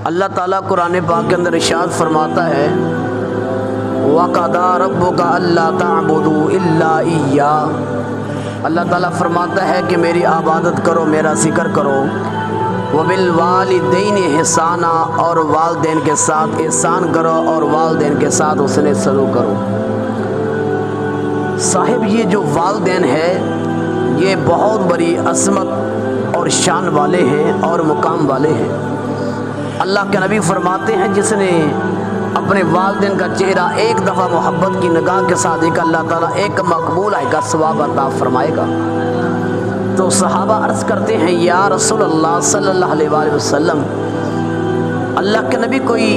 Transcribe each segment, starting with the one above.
اللہ تعالیٰ قرآن پاک کے اندر ارشاد فرماتا ہے وَقَضَىٰ رَبُّكَ أَلَّا تَعْبُدُوا إِلَّا إِيَّاهُ، اللہ تعالیٰ فرماتا ہے کہ میری عبادت کرو، میرا ذکر کرو، وَبِالْوَالِدَيْنِ إِحْسَانًا، اور والدین کے ساتھ احسان کرو اور والدین کے ساتھ حسن سلوک کرو۔ صاحب یہ جو والدین ہے یہ بہت بڑی عظمت اور شان والے ہیں اور مقام والے ہیں۔ اللہ کے نبی فرماتے ہیں جس نے اپنے والدین کا چہرہ ایک دفعہ محبت کی نگاہ کے ساتھ دیکھا، اللہ تعالیٰ ایک مقبول آئے گا، ثواب عطا فرمائے گا۔ تو صحابہ عرض کرتے ہیں یا رسول اللہ صلی اللہ علیہ وآلہ وسلم، اللہ کے نبی کوئی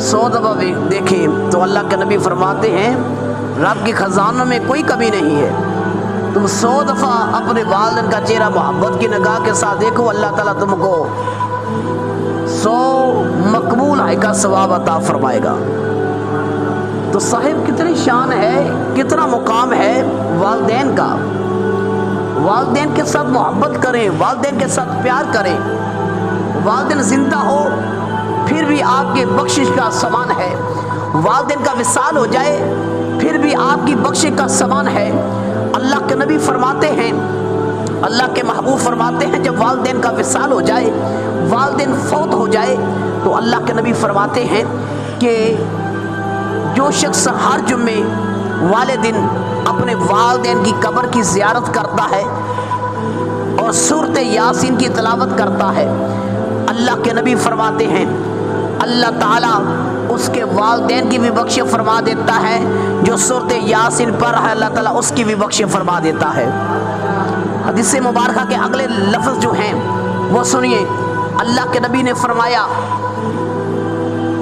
100 دفعہ دیکھیں تو اللہ کے نبی فرماتے ہیں رب کی خزانوں میں کوئی کمی نہیں ہے، تم 100 دفعہ اپنے والدین کا چہرہ محبت کی نگاہ کے ساتھ دیکھو، اللہ تعالیٰ تم کو 100 مقبول آئے کا ثواب عطا فرمائے گا۔ تو صاحب کتنی شان ہے، کتنا مقام ہے والدین کا۔ والدین کے ساتھ محبت کریں، والدین کے ساتھ پیار کریں۔ والدین زندہ ہو پھر بھی آپ کے بخشش کا سامان ہے، والدین کا وصال ہو جائے پھر بھی آپ کی بخشش کا سامان ہے۔ اللہ کے نبی فرماتے ہیں، اللہ کے محبوب فرماتے ہیں جب والدین کا وصال ہو جائے، والدین فوت ہو جائے تو اللہ کے نبی فرماتے ہیں کہ جو شخص ہر جمعے والے دن اپنے والدین کی قبر کی زیارت کرتا ہے اور سورۃ یاسین کی تلاوت کرتا ہے، اللہ کے نبی فرماتے ہیں اللہ تعالیٰ اس کے والدین کی بھی بخش فرما دیتا ہے، جو سورۃ یاسین پڑھ ہے اللہ تعالیٰ اس کی بھی بخش فرما دیتا ہے۔ حدیث مبارکہ کے اگلے لفظ جو ہیں وہ سنیے، اللہ کے نبی نے فرمایا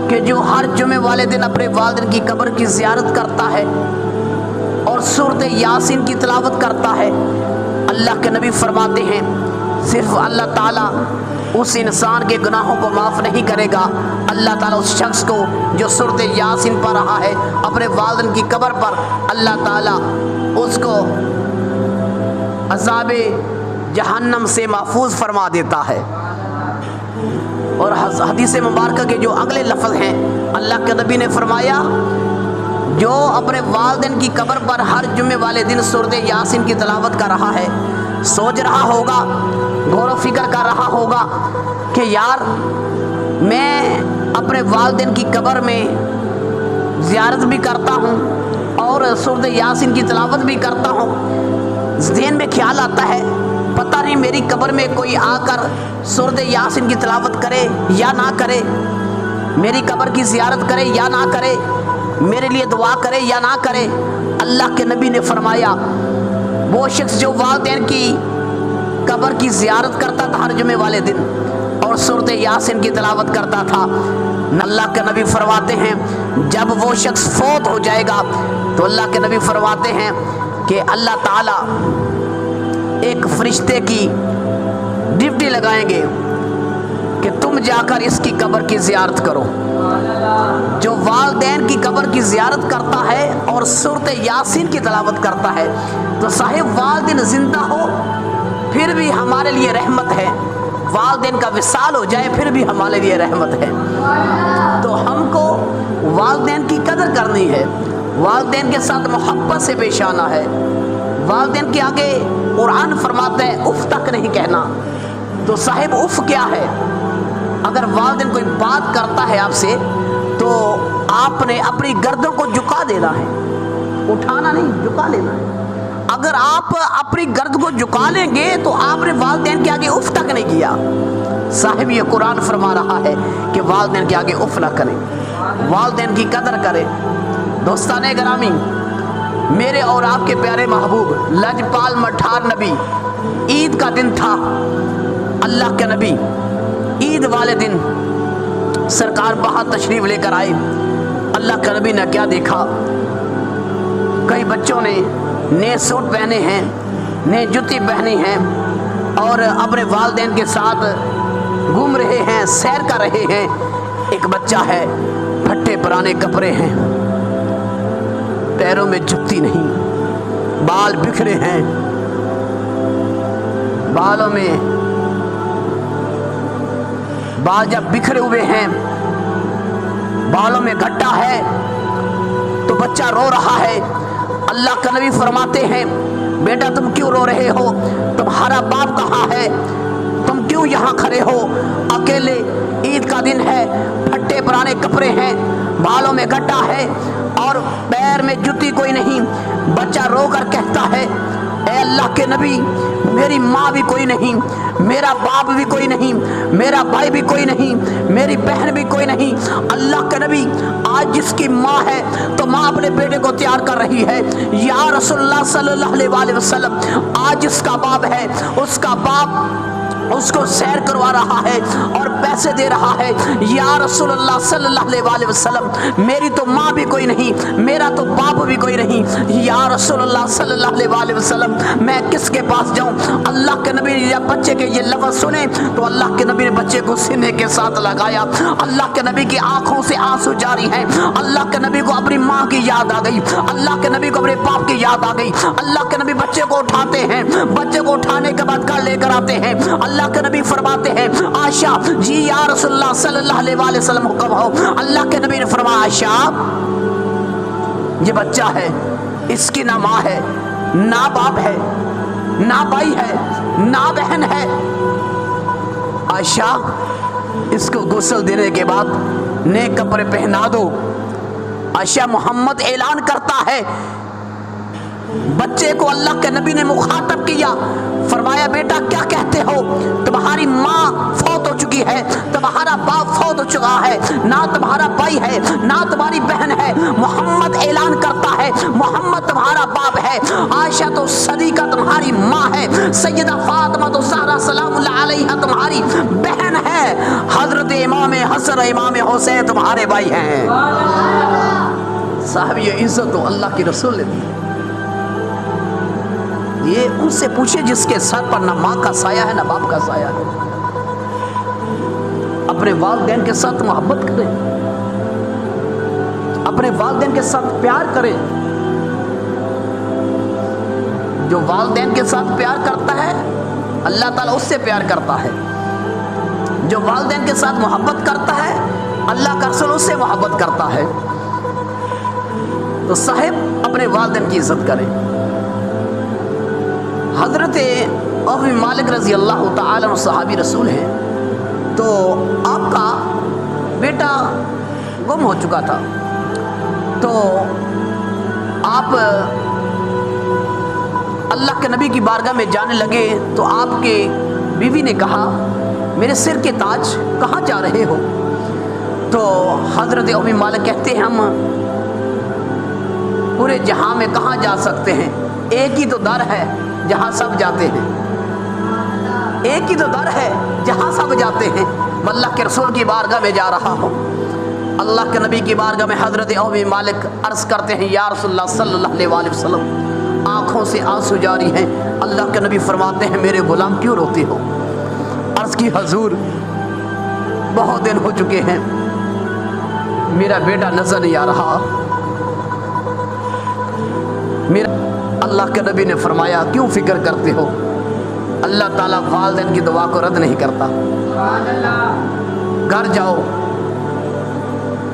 کہ جو ہر جمعے والے دن اپنے والدین کی قبر کی زیارت کرتا ہے اور سورۃ یاسین کی تلاوت کرتا ہے، اللہ کے نبی فرماتے ہیں صرف اللہ تعالیٰ اس انسان کے گناہوں کو معاف نہیں کرے گا، اللہ تعالیٰ اس شخص کو جو سورۃ یاسین پڑھ رہا ہے اپنے والدین کی قبر پر، اللہ تعالیٰ اس کو عذاب جہنم سے محفوظ فرما دیتا ہے۔ اور حدیث مبارکہ کے جو اگلے لفظ ہیں، اللہ کے نبی نے فرمایا جو اپنے والدین کی قبر پر ہر جمعے والے دن سورۃ یاسین کی تلاوت کر رہا ہے، سوچ رہا ہوگا، غور و فکر کر رہا ہوگا کہ یار میں اپنے والدین کی قبر میں زیارت بھی کرتا ہوں اور سورۃ یاسین کی تلاوت بھی کرتا ہوں، ذہن میں خیال آتا ہے پتہ نہیں میری قبر میں کوئی آ کر سورۃ یاسین کی تلاوت کرے یا نہ کرے، میری قبر کی زیارت کرے یا نہ کرے، میرے لیے دعا کرے یا نہ کرے۔ اللہ کے نبی نے فرمایا وہ شخص جو والدین کی قبر کی زیارت کرتا تھا ہر جمعے والے دن اور سورۃ یاسین کی تلاوت کرتا تھا، اللہ کے نبی فرماتے ہیں جب وہ شخص فوت ہو جائے گا تو اللہ کے نبی فرماتے ہیں کہ اللہ تعالیٰ ایک فرشتے کی ڈیوٹی لگائیں گے کہ تم جا کر اس کی قبر کی زیارت کرو۔ جو والدین کی قبر کی زیارت کرتا ہے اور سورۃ یاسین کی تلاوت کرتا ہے تو صاحب والدین زندہ ہو پھر بھی ہمارے لیے رحمت ہے، والدین کا وصال ہو جائے پھر بھی ہمارے لیے رحمت ہے۔ تو ہم کو والدین کی قدر کرنی ہے، والدین کے ساتھ محبت سے پیش آنا ہے۔ والدین کے آگے قرآن فرماتا ہے اف تک نہیں کہنا۔ تو صاحب اف کیا ہے؟ اگر والدین کوئی بات کرتا ہے آپ سے تو آپ نے اپنی گردن کو جھکا دینا ہے، اٹھانا نہیں، جھکا لینا ہے۔ اگر آپ اپنی گرد کو جھکا لیں گے تو آپ نے والدین کے آگے اف تک نہیں کیا۔ صاحب یہ قرآن فرما رہا ہے کہ والدین کے آگے اف نہ کریں، والدین کی قدر کریں۔ دوستان گرامی، میرے اور آپ کے پیارے محبوب لجپال مٹھار نبی، عید کا دن تھا، اللہ کے نبی عید والے دن سرکار باہر تشریف لے کر آئے۔ اللہ کے نبی نے کیا دیکھا، کئی بچوں نے نئے سوٹ پہنے ہیں، نئے جوتی پہنی ہیں اور اپنے والدین کے ساتھ گھوم رہے ہیں، سیر کر رہے ہیں۔ ایک بچہ ہے، پھٹے پرانے کپڑے ہیں، پیروں میں جوتی نہیں، بال بکھرے ہیں، بالوں میں बाल जब बिखरे हुए हैं, बालों में गड्ढा है, तो बच्चा रो रहा है। अल्लाह का नबी फरमाते हैं, बेटा तुम क्यों रो रहे हो? तुम्हारा बाप कहाँ है? तुम क्यों यहाँ खड़े हो अकेले? ईद का दिन है, फटे पुराने कपड़े हैं, बालों में गड्ढा है और पैर में जूती कोई नहीं। बच्चा रो कर कहता है, ए अल्लाह के नबी, मेरी माँ भी कोई नहीं, मेरा बाप भी कोई नहीं, मेरा भाई भी कोई नहीं, मेरी बहन भी कोई नहीं। अल्लाह के नबी, आज जिसकी माँ है तो माँ अपने बेटे को तैयार कर रही है। या रसूलुल्लाह सल्लल्लाहु अलैहि वसल्लम, आज जिसका बाप है उसका बाप उसको सैर करवा रहा है और पैसे दे रहा है। या रसूलुल्लाह सल्लल्लाहु अलैहि वसल्लम, मेरी तो माँ भी कोई नहीं, मेरा तो बाप भी कोई नहीं। या रसूलुल्लाह सल्लल्लाहु अलैहि वसल्लम, मैं किसके पास जाऊँ? अल्लाह के नबी ने जब बच्चे के ये लफ्ज़ सुने तो अल्लाह के नबी ने बच्चे को सीने के साथ लगाया। अल्लाह के नबी की आंखों से आंसू जारी हैं। अल्लाह के नबी को अपनी माँ की याद आ गई, अल्लाह के नबी को अपने बाप की याद आ गई। अल्लाह के नबी बच्चे को उठाते हैं, बच्चे को उठाने के बाद घर लेकर आते हैं। अल्लाह के नबी फरमाते हैं, आयशा जी या रसूलुल्लाह सल्लल्लाहु अलैहि वसल्लम हुक्म हो। अल्लाह के नबी ने फरमाया, आयशा ये बच्चा है, इसकी ना माँ है, ना बाप है, ना भाई है, ना बहन है। आयशा इसको गुस्ल देने के बाद नए कपड़े पहना दो। आयशा, मोहम्मद ऐलान करता है, बच्चे को अल्लाह के नबी ने मुखातब किया, फरमाया बेटा क्या कहते हो? तुम्हारी माँ फौत हो चुकी है, तुम्हारा बाप फौत हो चुका है, ना तुम्हारा भाई है, ना तुम्हारी बहन है। मोहम्मद ऐलान करता है, मोहम्मद तुम्हारा बाप है, आयशा तो सदीका तुम्हारी माँ है, सैयदा फातिमा तो ज़हरा सलामुल्लाह अलैहा तुम्हारी बहन है, हजरत इमाम हसन इमाम हुसैन तुम्हारे भाई हैं। साहब, ये इज्जत तो अल्लाह की रसूल ने दी। ये उनसे पूछे जिसके सर पर ना माँ का साया है ना बाप का साया है। अपने वालिदैन के साथ मोहब्बत करें, अपने वालिदैन के साथ प्यार करें। जो वालिदैन के साथ प्यार करता है अल्लाह ताला उससे प्यार करता है। जो वालिदैन के साथ मोहब्बत करता है अल्लाह का रसूल उससे मोहब्बत करता है। तो साहिब अपने वालिदैन की इज्जत करें। हज़रत अबू मालिक रज़ी अल्लाह तआला अन्हु सहाबी रसूल हैं। तो आपका बेटा गुम हो चुका था, तो आप अल्लाह के नबी की बारगाह में जाने लगे तो आपके बीवी ने कहा, मेरे सिर के ताज कहाँ जा रहे हो? तो हज़रत अबू मालिक कहते हैं, हम पूरे जहां में कहाँ जा सकते हैं, एक ही तो दर है जहां सब जाते हैं, एक ही तो दर है जहां सब जाते हैं। मैं अल्लाह के रसूल की बारगाह में जा रहा हूँ। अल्लाह के नबी की बारगाह में हज़रत अबू मालिक अर्ज़ करते हैं, या रसूलुल्लाह सल्लल्लाहु अलैहि वसल्लम, आँखों से आंसू जारी हैं। अल्लाह के नबी फरमाते हैं, मेरे गुलाम क्यों रोते हो? अर्ज़ की, हजूर बहुत दिन हो चुके हैं, मेरा बेटा नजर नहीं आ रहा। मेरा अल्लाह के नबी ने फरमाया, क्यों फिक्र करते हो? अल्लाह ताला वालिदैन की दुआ को रद्द नहीं करता। घर जाओ,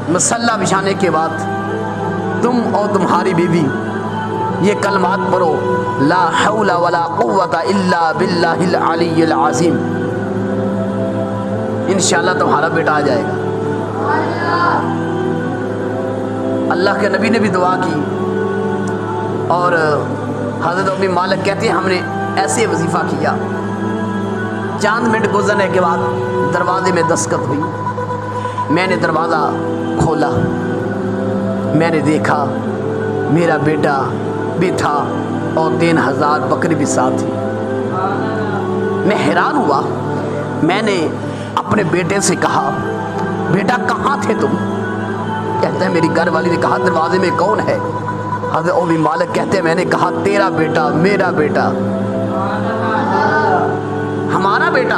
मसल्ला बिछाने के बाद तुम और तुम्हारी बीवी ये कलमात पढ़ो, ला हौला वला कुव्वता इल्ला बिल्लाहिल अलिय्यिल अज़ीम। इंशाअल्लाह तुम्हारा बेटा आ जाएगा। अल्लाह के नबी ने भी दुआ की और हज़रत अबू मालिक कहते हैं, हमने ऐसे वजीफ़ा किया। चंद मिनट गुजरने के बाद दरवाजे में दस्तक हुई। मैंने दरवाज़ा खोला, मैंने देखा मेरा बेटा भी था और 3000 बकरी भी साथ थी। मैं हैरान हुआ। मैंने अपने बेटे से कहा, बेटा कहाँ थे तुम? कहते हैं, मेरी घर वाली ने कहा, दरवाजे में कौन है? हज़रत अबू मालिक कहते हैं, मैंने कहा, तेरा बेटा, मेरा बेटा, हमारा बेटा।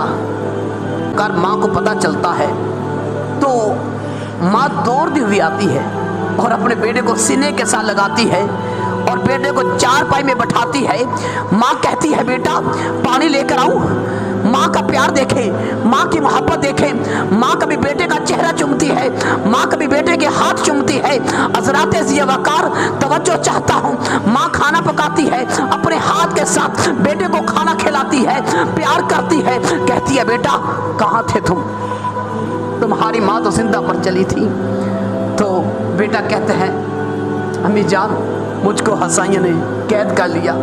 कर माँ को पता चलता है तो माँ दौड़ती हुई आती है और अपने बेटे को सीने के साथ लगाती है और बेटे को चारपाई में बैठाती है। माँ कहती है, बेटा पानी लेकर आऊं? माँ का प्यार देखें, माँ की मोहब्बत देखें। माँ कभी बेटे का चेहरा चूमती है, माँ कभी बेटे के हाथ चूमती है। हज़रात ज़िया वक़ार तवज्जो चाहता हूँ, माँ खाना पकाती है, अपने हाथ के साथ बेटे को खाना खिलाती है, प्यार करती है, कहती है बेटा कहाँ थे तुम, तुम्हारी माँ तो जिंदा पर चली थी। तो बेटा कहते हैं अम्मी जान मुझको हसाइयों ने कैद कर लिया,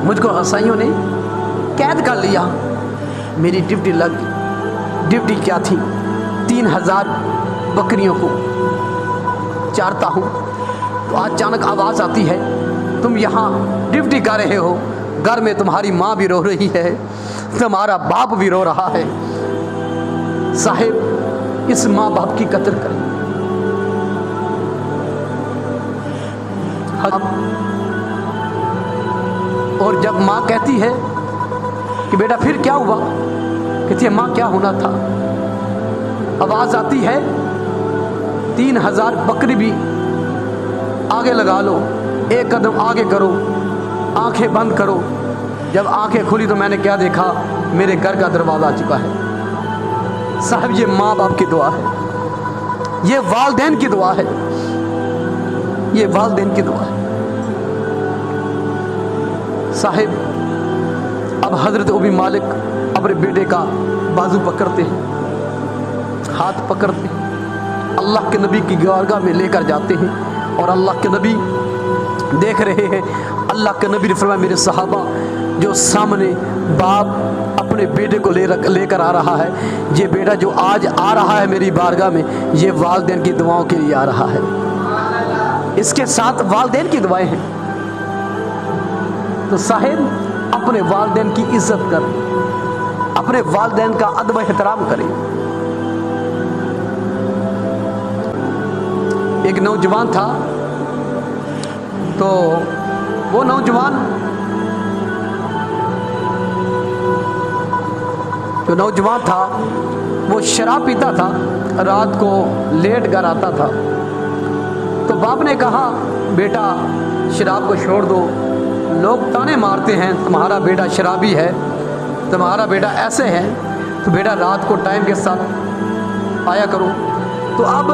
मुझको हसाइयों ने कैद कर लिया, मेरी ड्यूटी लग गई। ड्यूटी क्या थी? 3000 बकरियों को चारता हूँ। तो अचानक आवाज़ आती है तुम यहाँ ड्यूटी कर रहे हो, घर में तुम्हारी माँ भी रो रही है, तुम्हारा बाप भी रो रहा है। साहिब इस माँ बाप की कदर करें। और जब माँ कहती है कि बेटा फिर क्या हुआ, कहती है माँ क्या होना था। आवाज़ आती है 3000 बकरी भी आगे लगा लो, एक कदम आगे करो, आंखें बंद करो। जब आंखें खुली तो मैंने क्या देखा, मेरे घर का दरवाज़ा आ चुका है। साहब ये माँ बाप की दुआ है, ये वालिदैन की दुआ है, ये वालिदैन की दुआ है। साहिब अब हज़रत उम्मे मालिक अपने बेटे का बाजू पकड़ते हैं, हाथ पकड़ते हैं, अल्लाह के नबी की गारगाह में लेकर जाते हैं। और अल्लाह के नबी देख रहे हैं। अल्लाह के नबी ने फरमाया मेरे सहाबा जो सामने बाप अपने बेटे को लेकर आ रहा है, ये बेटा जो आज आ रहा है मेरी बारगाह में, ये वालिदैन की दुआओं के लिए आ रहा है, इसके साथ वालिदैन की दुआएं हैं। तो साहिब अपने वालिदैन की इज्जत करें, अपने वालिदैन का अदब एहतराम करें। एक नौजवान था, तो वो नौजवान था वो शराब पीता था, रात को लेट कर आता था। तो बाप ने कहा बेटा शराब को छोड़ दो, लोग ताने मारते हैं तुम्हारा बेटा शराबी है, तुम्हारा बेटा ऐसे है, तो बेटा रात को टाइम के साथ आया करो। तो अब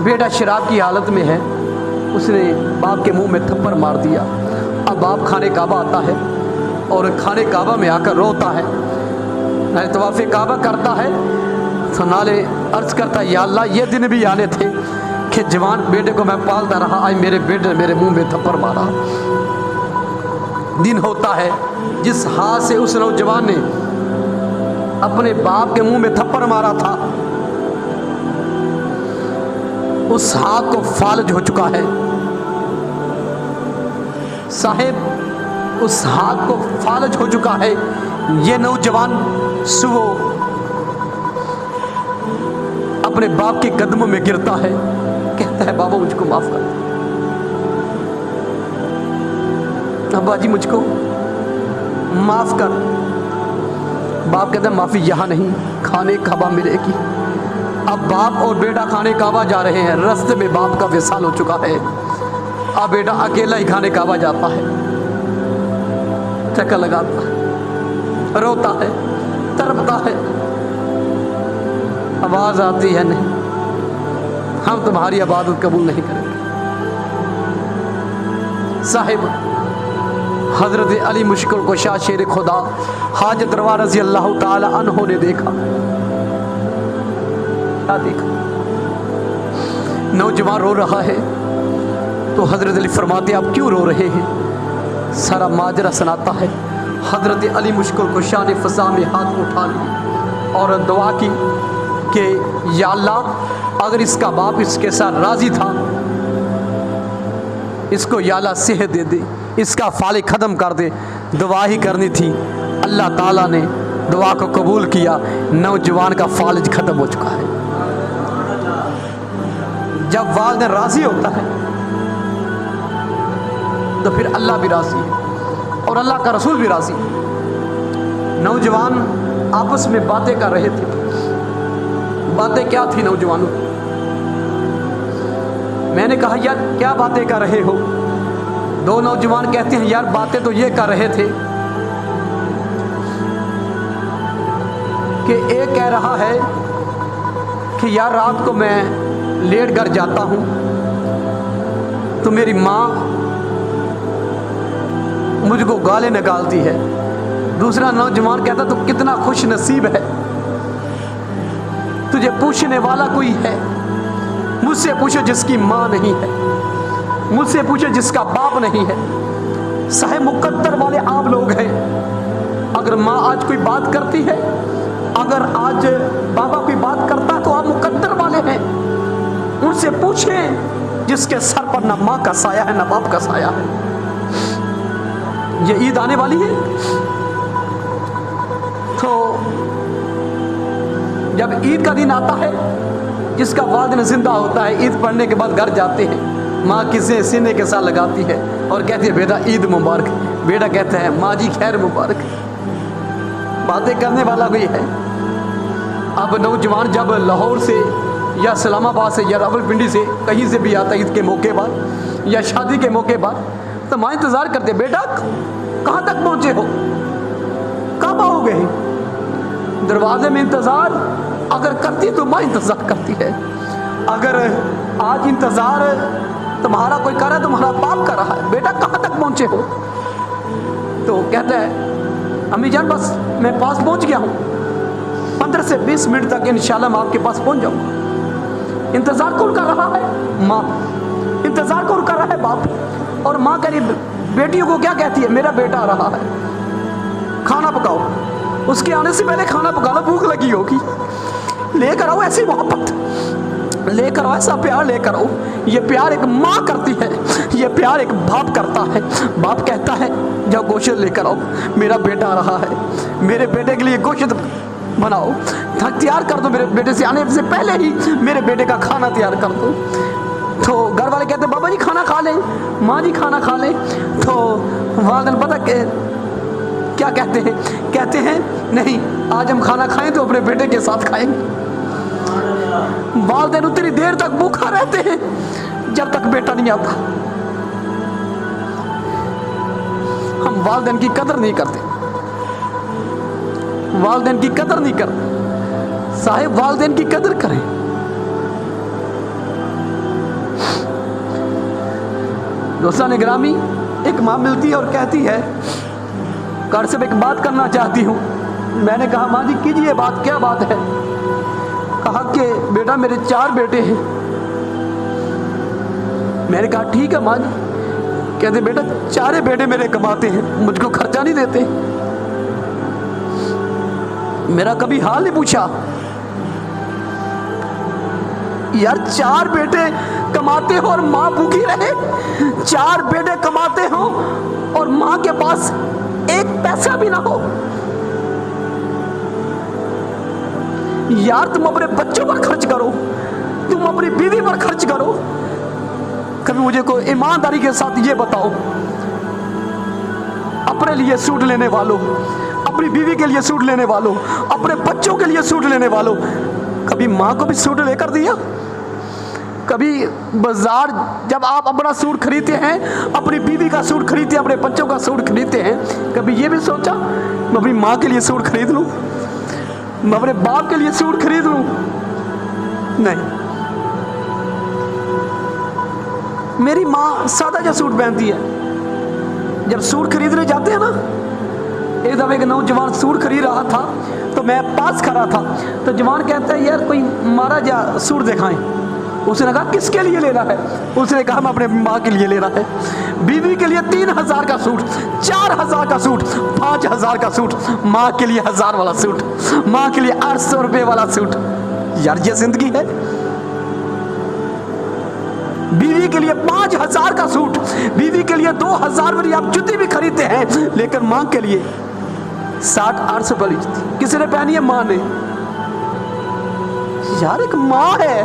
बेटा शराब की हालत में है, उसने बाप के मुंह में थप्पड़ मार दिया। अब बाप खाने काबा आता है और खाने काबा में आकर रोता है, तवाफ़े काबा करता है, तो नाले अर्ज़ करता है या अल्लाह ये दिन भी आने थे कि जवान बेटे को मैं पालता रहा, आज मेरे बेटे ने मेरे मुंह में थप्पड़ मारा। दिन होता है जिस हाथ से उस नौजवान ने अपने बाप के मुंह में थप्पड़ मारा था, उस हाथ को फालज हो चुका है। साहिब उस हाथ को फालज हो चुका है। ये नौजवान सुबह अपने बाप के कदमों में गिरता है, कहता है बाबा मुझको माफ कर, अब्बा जी मुझको माफ कर। बाप कहता है माफी यहाँ नहीं, खाने काबा मिलेगी। अब बाप और बेटा खाने काबा जा रहे हैं, रास्ते में बाप का विसाल हो चुका है। अब बेटा अकेला ही खाने काबा जाता है, चक्कर लगाता है, रोता है, तड़पता है। आवाज आती है नहीं, हम तुम्हारी इबादत कबूल नहीं करेंगे। साहिब हजरत अली मुश्किल कुशा शेर खुदा हाजत रवा रज़ी अल्लाह ताला अन्हो ने देखा। क्या देखा? नौजवान रो रहा है, तो हजरत अली फरमाते आप क्यों रो रहे हैं? सारा माजरा सुनाता है। हजरत अली मुश्किल कुशा ने फसा में हाथ उठा लिया और दुआ की कि या अल्लाह अगर इसका बाप इसके साथ राजी था, इसको या अल्लाह सेहत दे दे, इसका फाले ख़त्म कर दे। दुआ ही करनी थी, अल्लाह ताला ने दुआ को कबूल किया, नौजवान का फालिज ख़त्म हो चुका है। जब वालिदैन राज़ी होता है तो फिर अल्लाह भी राज़ी है और अल्लाह का रसूल भी राज़ी है। नौजवान आपस में बातें कर रहे थे। बातें क्या थी नौजवानों? मैंने कहा यार क्या बातें कर रहे हो? दो नौजवान कहते हैं यार बातें तो ये कर रहे थे کہ ایک کہہ رہا ہے کہ یار رات کو میں لیٹ کر جاتا ہوں تو میری ماں مجھ کو گالیں نکالتی ہے. دوسرا نوجوان کہتا تو کتنا خوش نصیب ہے, تجھے پوچھنے والا کوئی ہے. مجھ سے پوچھو جس کی ماں نہیں ہے, مجھ سے پوچھو جس کا باپ نہیں ہے. صاحب مقدر والے آپ لوگ ہیں. اگر ماں آج کوئی بات کرتی ہے, اگر آج بابا کوئی بات کرتا تو آپ مقدر والے ہیں. ان سے پوچھیں جس کے سر پر نہ ماں کا سایہ ہے نہ باپ کا سایہ ہے. یہ عید آنے والی ہے, تو جب عید کا دن آتا ہے, جس کا والدین زندہ ہوتا ہے, عید پڑھنے کے بعد گھر جاتے ہیں, ماں کسے سینے کے ساتھ لگاتی ہے اور کہتی ہے بیٹا عید مبارک. بیٹا کہتا ہے ماں جی خیر مبارک. باتیں کرنے والا کوئی ہے. اب نوجوان جب لاہور سے یا اسلام آباد سے یا راولپنڈی سے کہیں سے بھی آتا عید کے موقع پر یا شادی کے موقع پر, تو ماں انتظار کرتے, بیٹا کہاں تک پہنچے ہو, کب آؤ گے. دروازے میں انتظار اگر کرتی تو ماں انتظار کرتی ہے. اگر آج انتظار تمہارا کوئی کر رہا ہے, تمہارا باپ کر رہا ہے, بیٹا کہاں تک پہنچے ہو, تو کہتا ہے امی جان بس میں پاس پہنچ گیا ہوں, 15 سے 20 منٹ تک انشاءاللہ میں آپ کے پاس پہنچ جاؤں گا. انتظار کون کر رہا ہے؟ ماں. انتظار کون کر رہا ہے؟ باپ. اور ماں کہہ رہی بیٹیوں کو کیا کہتی ہے, میرا بیٹا آ رہا ہے, کھانا پکاؤ. اس کے آنے سے پہلے کھانا پکا لو, بھوک لگی ہوگی, لے کر آؤ ایسی محبت, لے کر آؤ ایسا پیار لے کر آؤ. یہ پیار ایک ماں کرتی ہے, یہ پیار ایک باپ کرتا ہے. باپ کہتا ہے جاؤ گوشت لے کر آؤ, میرا بیٹا آ رہا ہے, میرے بیٹے کے لیے گوشت بناؤ, تیار کر دو, میرے بیٹے سے آنے سے پہلے ہی میرے بیٹے کا کھانا تیار کر دو. تو گھر والے کہتے ہیں بابا جی کھانا کھا لیں, ماں جی کھانا کھا لیں. تو والدین پتہ کہ کیا کہتے ہیں, کہتے ہیں نہیں آج ہم کھانا کھائیں تو اپنے بیٹے کے ساتھ کھائیں گے. والدین اتنی دیر تک بھوکا رہتے ہیں جب تک بیٹا نہیں آتا. ہم والدین کی قدر نہیں کرتے, والدین کی قدر نہیں کرتے. صاحب والدین کی قدر کریں. دوستان گرامی, ایک ماں ملتی ہے اور کہتی ہے کار سے ایک بات کرنا چاہتی ہوں. میں نے کہا ماں جی کیجیے بات, کیا بات ہے؟ کہا کہ بیٹا میرے 4 بیٹے ہیں. میں نے کہا ٹھیک ہے ماں جی. کہتے بیٹا 4 بیٹے میرے کماتے ہیں, مجھ کو خرچہ نہیں دیتے, میرا کبھی حال نہیں پوچھا. یار 4 بیٹے کماتے ہو اور ماں بھوکی رہے, 4 بیٹے کماتے ہو اور ماں کے پاس 1 پیسہ بھی نہ ہو. یار تم اپنے بچوں پر خرچ کرو, تم اپنی بیوی پر خرچ کرو. کبھی مجھے کوئی ایمانداری کے ساتھ یہ بتاؤ, اپنے لیے سوٹ لینے والوں, اپنی بیوی کے لیے سوٹ لینے والوں, اپنے بچوں کے لیے سوٹ لینے والوں, کبھی ماں کو بھی سوٹ لے کر دیا؟ کبھی بازار جب آپ اپنا سوٹ خریدتے ہیں, اپنی بیوی کا سوٹ خریدتے ہیں, اپنے بچوں کا سوٹ خریدتے ہیں, کبھی یہ بھی سوچا میں اپنی ماں کے لیے سوٹ خرید لوں, میں اپنے باپ کے لیے سوٹ خرید لوں؟ نہیں. میری ماں سادہ جا سوٹ پہنتی ہے. جب سوٹ خریدنے جاتے ہیں نا, ایک دفعہ ایک نوجوان سوٹ خرید رہا تھا تو میں پاس کھڑا تھا, تو جوان کہتا ہے یار کوئی مارا جا سوٹ دکھائیں. اس نے کہا کس کے لیے لینا ہے؟ اس نے کہا میں اپنے ماں کے لیے لینا ہے. بیوی کے لیے 3000 کا سوٹ, 4000 کا سوٹ, 5000 کا سوٹ, ماں کے لیے 1000 والا سوٹ, ماں کے لیے 800 روپے والا سوٹ. یار یہ زندگی ہے؟ بیوی کے لیے 5000 کا سوٹ, بیوی کے لیے 2000 والی آپ جوتی بھی خریدتے ہیں, لیکن ماں کے لیے 60-800 والی جوتی کسی نے پہنی ہے؟ ماں نے. یار ایک ماں ہے,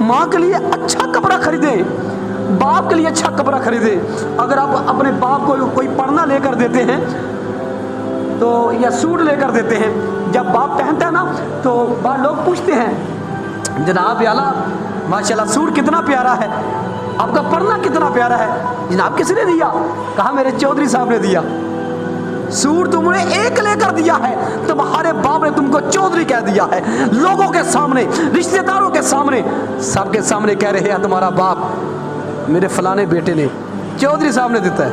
ماں کے لیے اچھا کپڑا خریدیں, باپ کے لیے اچھا کپڑا خریدیں. اگر آپ اپنے باپ کو کوئی پڑھنا لے کر دیتے ہیں تو یا سوٹ لے کر دیتے ہیں, جب باپ پہنتا ہے نا تو بعض لوگ پوچھتے ہیں جناب اعلیٰ ماشاءاللہ سوٹ کتنا پیارا ہے, آپ کا پڑھنا کتنا پیارا ہے. جناب کس نے دیا؟ کہا میرے چودھری صاحب نے دیا. सूट तुमने एक लेकर दिया है, तुम्हारे बाप ने तुमको चौधरी कह दिया है। लोगों के सामने, रिश्तेदारों के सामने, सबके सामने कह रहे हैं तुम्हारा बाप मेरे फलाने बेटे ने चौधरी साहब ने देता है।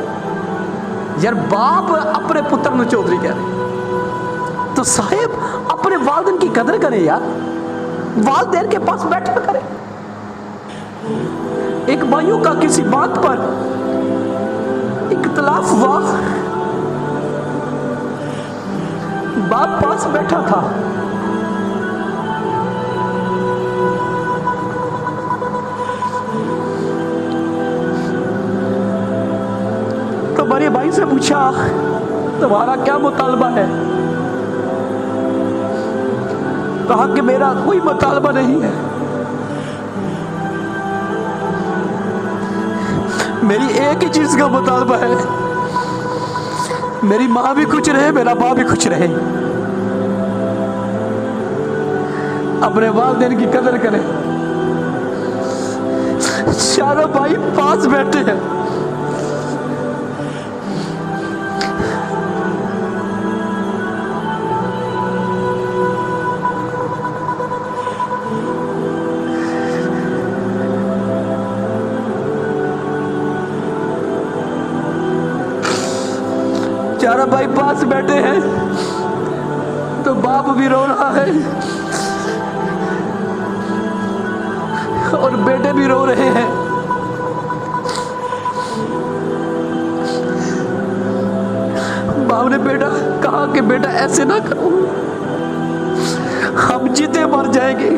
यार बाप अपने पुत्र ने चौधरी कह रहे, तो साहेब अपने वालिदैन की कदर करें यार, वालिदैन के पास बैठा करें। एक भाइयों का किसी बात पर इख्तिलाफ हुआ, बाप पास बैठा था, तो बड़े भाई से पूछा तुम्हारा क्या मुतालबा है? कहा कि मेरा कोई मुतालबा नहीं है, मेरी एक ही चीज का मुतालबा है, मेरी माँ भी खुश रहे, मेरा बाप भी खुश रहे। अपने वालिदैन की कदर करें। चारों भाई पास बैठे हैं, चारों भाई पास बैठे हैं, तो बाप भी रो रहा है और बेटे भी रो रहे हैं। बाप ने बेटा कहा कि बेटा ऐसे ना करो, हम जीते मर जाएंगे,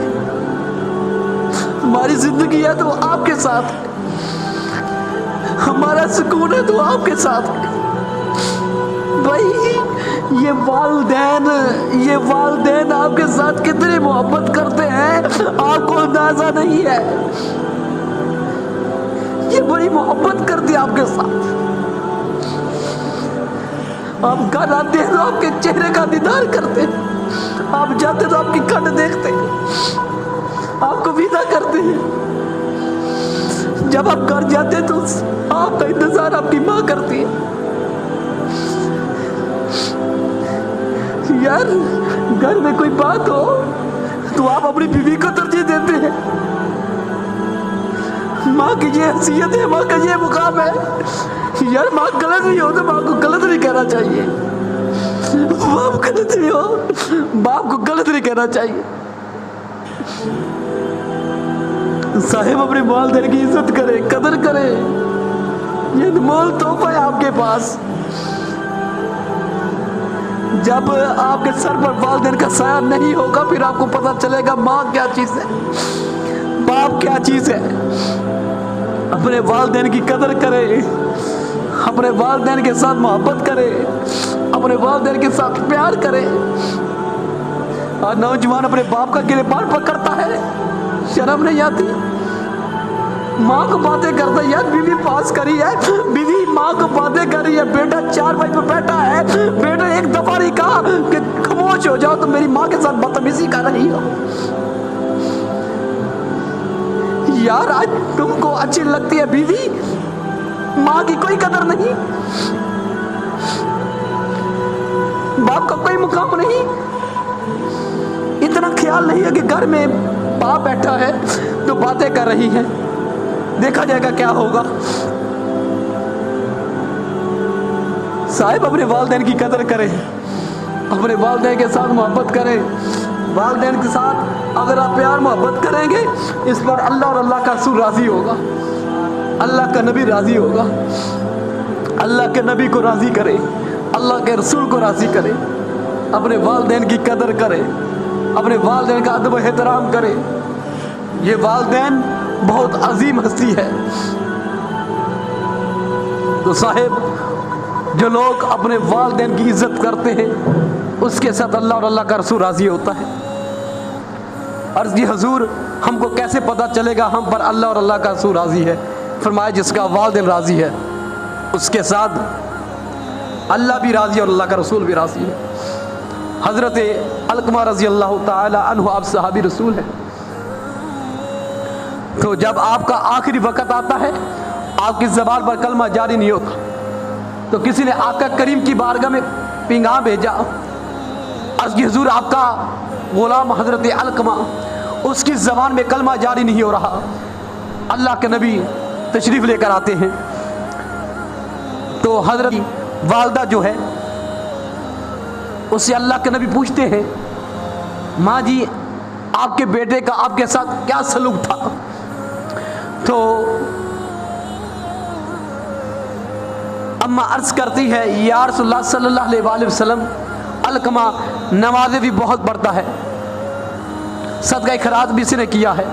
हमारी जिंदगी है तो आपके साथ, हमारा सुकून है तो आपके साथ। भाई ये वालिदैन आपके साथ कितनी मोहब्बत करते हैं आपको अंदाजा नहीं है। ये बड़ी मोहब्बत करती है आपके साथ। आप घर आते हैं तो आपके चेहरे का दीदार करते हैं, आप जाते तो आपकी कट देखते हैं, आपको विदा करते हैं। जब आप घर जाते हैं तो आपका इंतजार आपकी माँ करती है। यार घर में कोई बात हो तो आप अपनी बीवी को तरजीह देते हैं। माँ की ये हैसियत है, माँ का ये मुकाम है। यार माँ गलत भी हो तो माँ को गलत नहीं कहना चाहिए, बाप गलत भी हो बाप को गलत नहीं कहना चाहिए। साहिब अपने वालिदैन की इज्जत करे, कदर करे, ये अनमोल तोहफा है आपके पास। जब आपके सर पर वालिदैन का साया नहीं होगा फिर आपको पता चलेगा माँ क्या चीज है, बाप क्या चीज है। अपने वालिदैन की कदर करे, अपने वालिदैन के साथ मोहब्बत करे, अपने वालिदैन के साथ प्यार करे। और नौजवान अपने बाप का गिरबान पकड़ता है, शर्म नहीं आती। माँ को बातें करता है, यार बीवी पास करी है, बीवी माँ को बातें करी है, बेटा चार भाई पे बैठा है, बेटा एक दफा नहीं कहा कि खामोश हो जाओ तो मेरी माँ के साथ बदतमीजी कर रही हो। यार आज तुमको अच्छी लगती है बीवी, माँ की कोई कदर नहीं, बाप का कोई मुकाम नहीं, इतना ख्याल नहीं है कि घर में बाप बैठा है तो बातें कर रही है, देखा जाएगा क्या होगा। साहिब अपने वालिदैन की कदर करें, अपने वालिदैन के साथ मोहब्बत करें। वालिदैन के साथ अगर आप प्यार मोहब्बत करेंगे इस पर अल्लाह और अल्लाह का रसूल राजी होगा, अल्लाह का नबी राजी होगा। अल्लाह के नबी को राजी करे, अल्लाह के रसूल को राजी करे। अपने वालिदैन की कदर करे, अपने वालिदैन का अदब एहतराम करे। ये वालिदैन बहुत अजीम हस्ती है। तो साहिब जो लोग अपने वालिदैन की इज्जत करते हैं उसके साथ अल्लाह और अल्लाह का रसूल राजी होता है। अर्ज़ की हुजूर हमको कैसे पता चलेगा हम पर अल्लाह और अल्लाह का रसूल राजी है? फरमाया जिसका वालिदैन राजी है उसके साथ अल्लाह भी राजी और अल्लाह का रसूल भी राजी है। हज़रत अलकमा रज़ी अल्लाह ताला अन्हु आप सहाबी रसूल हैं। तो जब आपका आखिरी वक़्त आता है, आपकी ज़बान पर कलमा जारी नहीं होता, तो किसी ने आका करीम की बारगाह में पिंगा भेजा। अर्ज़ की हुजूर आपका गुलाम हज़रत अलकमा, उसकी ज़बान में कलमा जारी नहीं हो रहा। अल्लाह के नबी तशरीफ़ लेकर आते हैं तो हज़रत की वालदा जो है उससे अल्लाह के नबी पूछते हैं, माँ जी आपके बेटे का आपके साथ क्या सलूक था? तो अम्मा अर्ज़ करती है, या रसूलल्लाह सल्लल्लाहु अलैहि वसल्लम, अलकमा नमाज़ें भी बहुत पढ़ता है, सदका खैरात भी इसने किया है,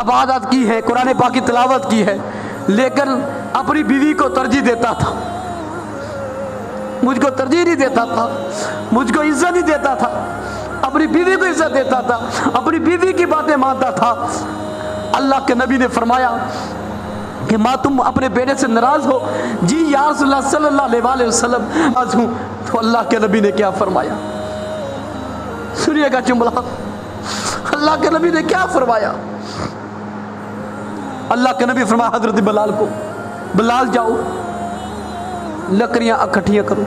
इबादत की है, कुरान पाक की तिलावत की है, लेकिन अपनी बीवी को तरजीह देता था, मुझको तरजीह नहीं देता था, मुझको इज्जत नहीं देता था, अपनी बीवी को इज्जत देता था, अपनी बीवी की बातें मानता था। अल्लाह के नबी ने फरमाया कि माँ तुम अपने बेटे से नाराज़ हो? जी या रसूलल्लाह सल्लल्लाहु अलैहि वसल्लम नाराज़ हूँ। तो अल्लाह के नबी ने क्या फरमाया, सुनिएगा जुमला, अल्लाह के नबी ने क्या फरमाया। अल्लाह के नबी फरमाया हज़रत बिलाल को, बिलाल जाओ लकड़ियाँ इकट्ठियाँ करो।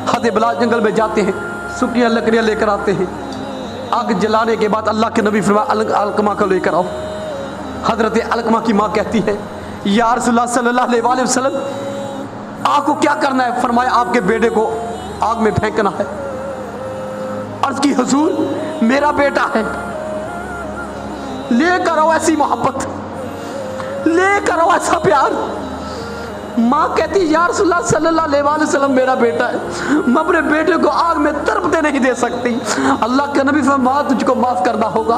हज़रत बिलाल जंगल में जाते हैं, सूखी लकड़ियाँ लेकर आते हैं, आग जलाने के बाद अल्लाह के नबी फरमाया अलकमा को लेकर आओ। हज़रत अलकमा की माँ कहती है, या रसूलल्लाह सल्लल्लाहु अलैहि वसल्लम आपको क्या करना है? फरमाया आपके बेटे को आग में फेंकना है। अर्ज़ की हुजूर मेरा बेटा है, लेकर आओ ऐसी मोहब्बत, लेकर आओ ऐसा प्यार। माँ कहती या रसूलल्लाह सल्लल्लाहु अलैहि वसल्लम मेरा बेटा है, मैं अपने बेटे को आग में तड़पते नहीं दे सकती। अल्लाह के नबी फरमाया तुझको माफ़ करना होगा।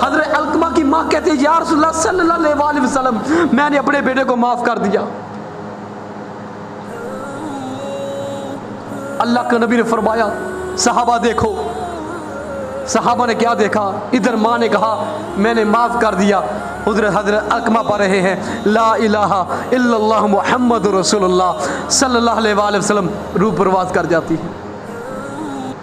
हज़रत अलकमा की माँ कहती है या रसूलल्लाह सल्लल्लाहु अलैहि वसल्लम मैंने अपने बेटे को माफ़ कर दिया। अल्लाह के नबी ने फरमाया सहाबा देखो, सहाबा ने क्या देखा? इधर माँ ने कहा मैंने माफ़ कर दिया, उधर हज़रत अलकमा पढ़ रहे हैं ला इलाहा इल्लल्लाह मुहम्मद रसूलुल्लाह सल्लल्लाहु अलैहि वसल्लम, रूह परवाज़ कर जाती है।